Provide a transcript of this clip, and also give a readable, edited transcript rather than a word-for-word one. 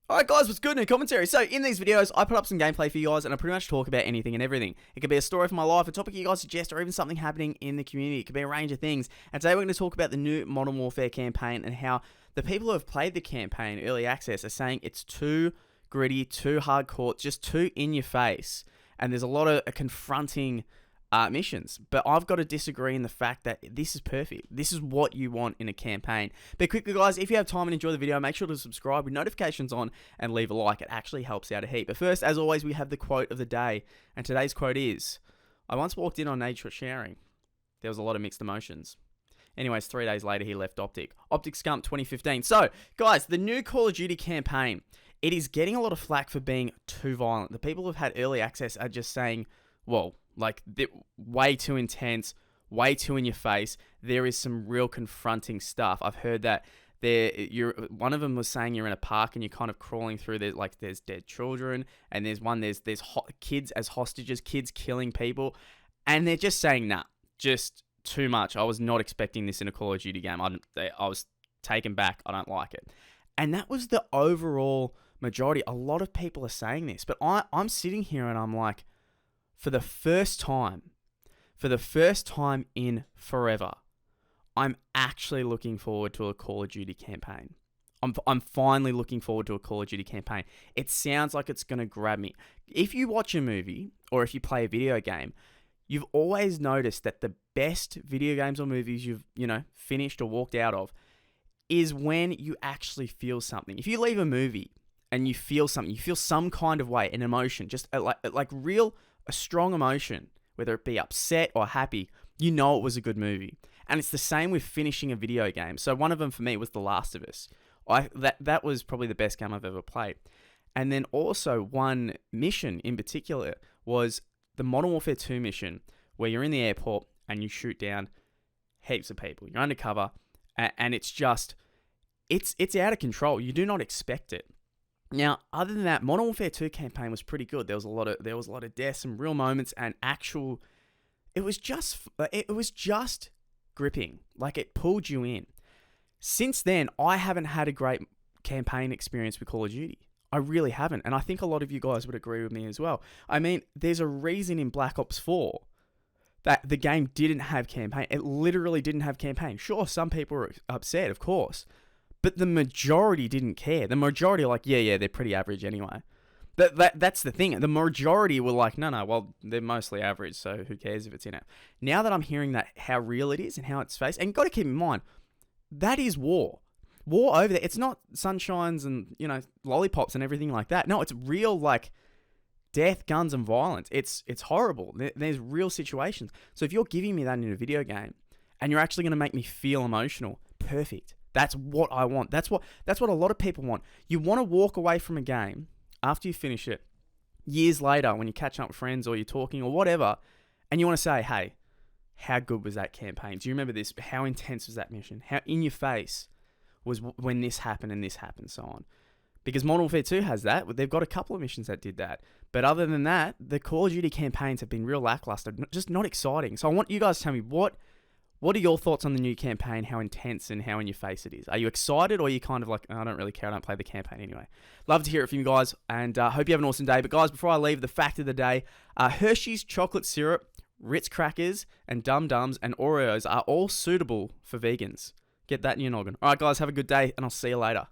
Alright guys, what's good? New commentary. So in these videos, I put up some gameplay for you guys and I pretty much talk about anything and everything. It could be a story from my life, a topic you guys suggest, or even something happening in the community. It could be a range of things. And today we're going to talk about the new Modern Warfare campaign and how the people who have played the campaign early access are saying it's too gritty, too hardcore, just too in your face. And there's a lot of confronting missions, but I've got to disagree in the fact that this is perfect. This is what you want in a campaign. But quickly guys, if you have time and enjoy the video, make sure to subscribe with notifications on and leave a like. It actually helps out a heap. But first, as always, we have the quote of the day, and today's quote is, "I once walked in on Nature sharing. There was a lot of mixed emotions." Anyways, 3 days later, he left Optic. Optic Scump 2015. So, guys, the new Call of Duty campaign, it is getting a lot of flack for being too violent. The people who've had early access are just saying, whoa, like, way too intense, way too in your face. There is some real confronting stuff. I've heard that one of them was saying you're in a park and you're kind of crawling through. There's dead children, and there's kids as hostages, kids killing people, and they're just saying, nah, just too much. I was not expecting this in a Call of Duty game. I was taken back. I don't like it. And that was the overall majority. A lot of people are saying this, but I'm sitting here and I'm like, for the first time in forever, I'm actually looking forward to a Call of Duty campaign. I'm finally looking forward to a Call of Duty campaign. It sounds like it's going to grab me. If you watch a movie or if you play a video game, you've always noticed that the best video games or movies you've, finished or walked out of is when you actually feel something. If you leave a movie and you feel something, you feel some kind of way, an emotion, just like real, a strong emotion, whether it be upset or happy, you know it was a good movie. And it's the same with finishing a video game. So one of them for me was The Last of Us. That was probably the best game I've ever played. And then also one mission in particular was the Modern Warfare 2 mission, where you're in the airport and you shoot down heaps of people. You're undercover, and it's out of control. You do not expect it. Now, other than that, Modern Warfare 2 campaign was pretty good. There was a lot of deaths, some real moments, and it was just gripping. Like, it pulled you in. Since then, I haven't had a great campaign experience with Call of Duty. I really haven't, and I think a lot of you guys would agree with me as well. I mean, there's a reason in Black Ops 4 that the game didn't have campaign. It literally didn't have campaign. Sure, some people were upset, of course, but the majority didn't care. The majority are like, yeah, they're pretty average anyway. That's the thing. The majority were like, no, well, they're mostly average, so who cares if it's in it. Now that I'm hearing that, how real it is and how it's faced, and you've got to keep in mind, that is war. War over there. It's not sunshines and, lollipops and everything like that. No, it's real, like, death, guns, and violence. It's horrible. There's real situations. So if you're giving me that in a video game and you're actually going to make me feel emotional, perfect. That's what I want. That's what a lot of people want. You want to walk away from a game after you finish it, years later when you're catching up with friends or you're talking or whatever, and you want to say, hey, how good was that campaign? Do you remember this? How intense was that mission? How in your face was when this happened and this happened, so on. Because Modern Warfare 2 has that. They've got a couple of missions that did that. But other than that, the Call of Duty campaigns have been real lackluster, just not exciting. So I want you guys to tell me, what are your thoughts on the new campaign, how intense and how in your face it is? Are you excited, or are you kind of like, I don't really care, I don't play the campaign anyway? Love to hear it from you guys, and hope you have an awesome day. But guys, before I leave, the fact of the day, Hershey's chocolate syrup, Ritz crackers, and Dum Dums and Oreos are all suitable for vegans. Get that in your noggin. All right, guys, have a good day, and I'll see you later.